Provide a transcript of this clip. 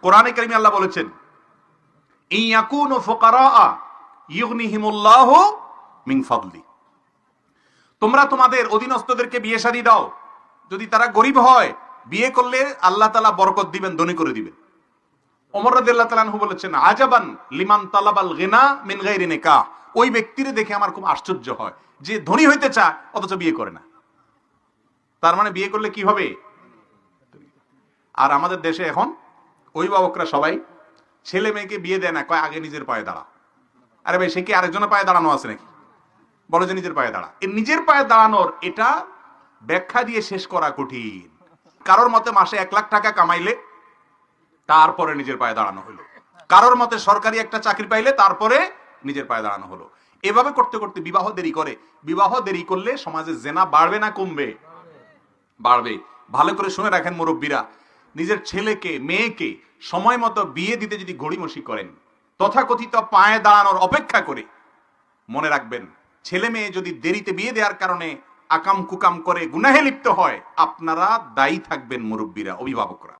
কোরআনে কারিমে আল্লাহ বলেছেন, ইয়াকুনু ফুকারা ইউগনিহিমুল্লাহু মিন ফাদলি। তোমরা তোমাদের অধীনস্থদেরকে বিয়ে শাদী দাও, যদি তারা গরিব হয় বিয়ে করলে আল্লাহ তাআলা বরকত দিবেন, ধনী করে দিবেন। ওমর রাদিয়াল্লাহু তাআলা আনহু বলেছেন, আজাবান লিমান তালাবাল গিনা মিন গায়রি নিকাহ। ওই ব্যক্তিরে দেখে আমার খুব আশ্চর্য হয় যে ধনী হইতে চায় অথচ বিয়ে করে না। তার মানে বিয়ে করলে কি হবে? আর আমাদের দেশে এখন অভিভাবকরা সবাই ছেলে মেয়েকে বিয়ে দেয় না, কয় আগে নিজের পায়ে দাঁড়া। আরে ভাই, সে কি আরেকজনের পায়ে দাঁড়ানো আছে নাকি? বলে যে নিজের পায়ে দাঁড়া। এই নিজের পায়ে দাঁড়ানোর এটা ব্যাখ্যা দিয়ে শেষ করা কঠিন। কারোর মতে মাসে 1 লাখ টাকা কামাইলে তারপরে নিজের পায়ে দাঁড়ানো হলো, কারোর মতে সরকারি একটা চাকরি পাইলে তারপরে নিজের পায়ে দাঁড়ানো হলো। এভাবে করতে করতে বিবাহ দেরি করে। বিবাহ দেরি করলে সমাজে জেনা বাড়বে না কমবে? বাড়বে। ভালো করে শুনে রাখেন মুরব্বীরা, নিজের ছেলেকে মেয়েকে সময় মতো বিয়ে দিতে যদি গড়িমসি করেন, তথাকথিত পায়ে দাঁড়ানোর অপেক্ষা করে, মনে রাখবেন ছেলে মেয়ে যদি দেরিতে বিয়ে দেওয়ার কারণে আকাম কুকাম করে গুনাহে লিপ্ত হয়, আপনারা দায়ী থাকবেন মুরব্বীরা, অভিভাবকরা।